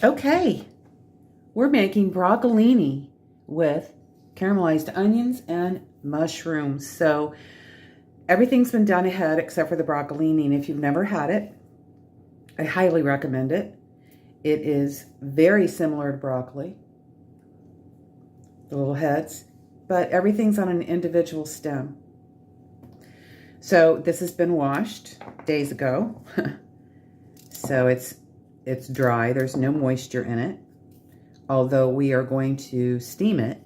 Okay, we're making broccolini with caramelized onions and mushrooms. So everything's been done ahead except for the broccolini. And if you've never had it, I highly recommend it. It is very similar to broccoli, the little heads, but everything's on an individual stem. So this has been washed days ago. So it's dry. There's no moisture in it, although we are going to steam it.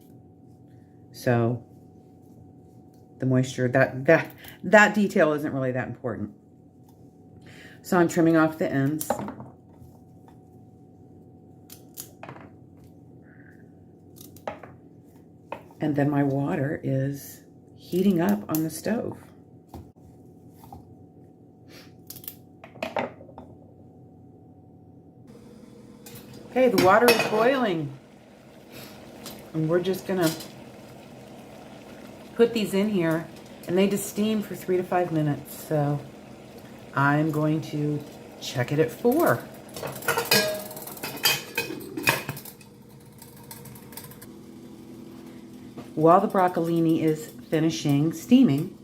So the moisture, that detail isn't really that important. So I'm trimming off the ends. And then my water is heating up on the stove. Okay, the water is boiling. And we're just gonna put these in here, and they just steam for 3 to 5 minutes. So I'm going to check it at 4. While the broccolini is finishing steaming,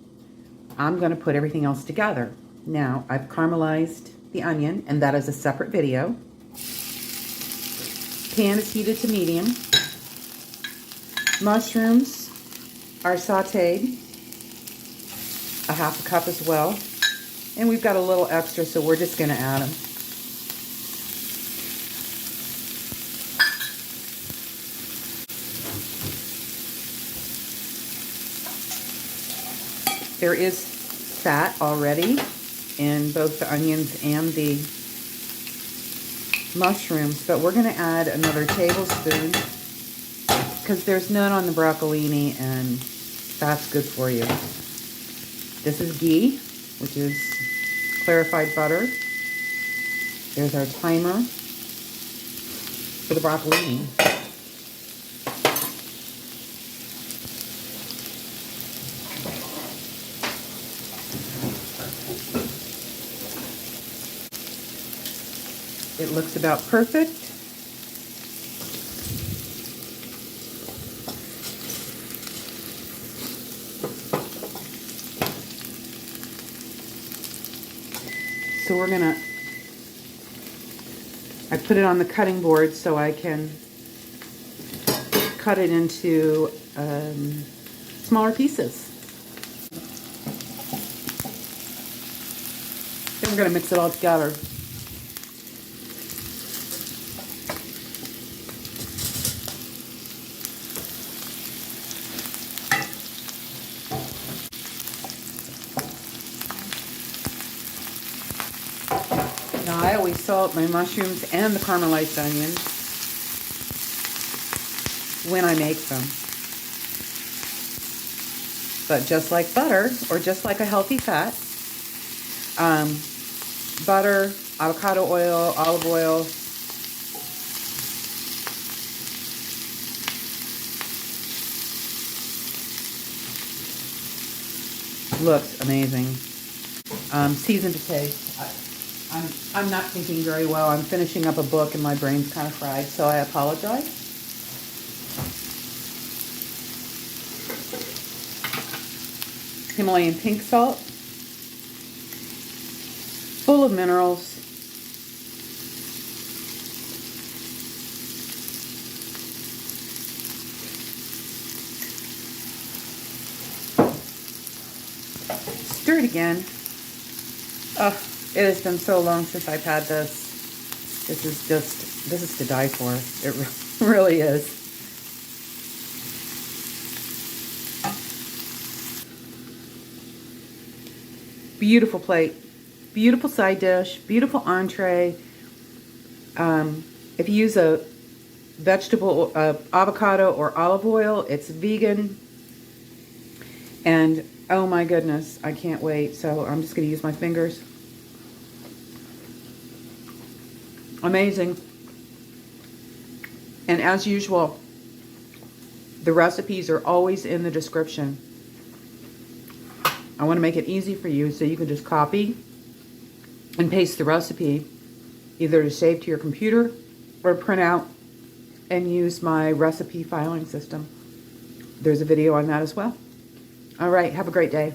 I'm going to put everything else together. Now, I've caramelized the onion, and that is a separate video. Pan is heated to medium. Mushrooms are sauteed, a half a cup as well. And we've got a little extra, so we're just going to add them. There is fat already in both the onions and the mushrooms, but we're going to add another tablespoon because there's none on the broccolini, and that's good for you. This is ghee, which is clarified butter. There's our timer for the broccolini. It looks about perfect. So we're gonna, I put it on the cutting board so I can cut it into smaller pieces. Then we're gonna mix it all together. Now, I always salt my mushrooms and the caramelized onions when I make them. But just like butter, or just like a healthy fat, butter, avocado oil, olive oil, looks amazing. Seasoned to taste. I'm not thinking very well. I'm finishing up a book and my brain's kind of fried, so I apologize. Himalayan pink salt, full of minerals. Stir it again. Oh, it has been so long since I've had this. This is to die for. It really is. Beautiful plate, beautiful side dish, beautiful entree. If you use a vegetable, avocado or olive oil, it's vegan. And oh my goodness, I can't wait. So I'm just going to use my fingers. Amazing. And as usual, the recipes are always in the description. I want to make it easy for you so you can just copy and paste the recipe, either to save to your computer or print out and use my recipe filing system. There's a video on that as well. All right, have a great day.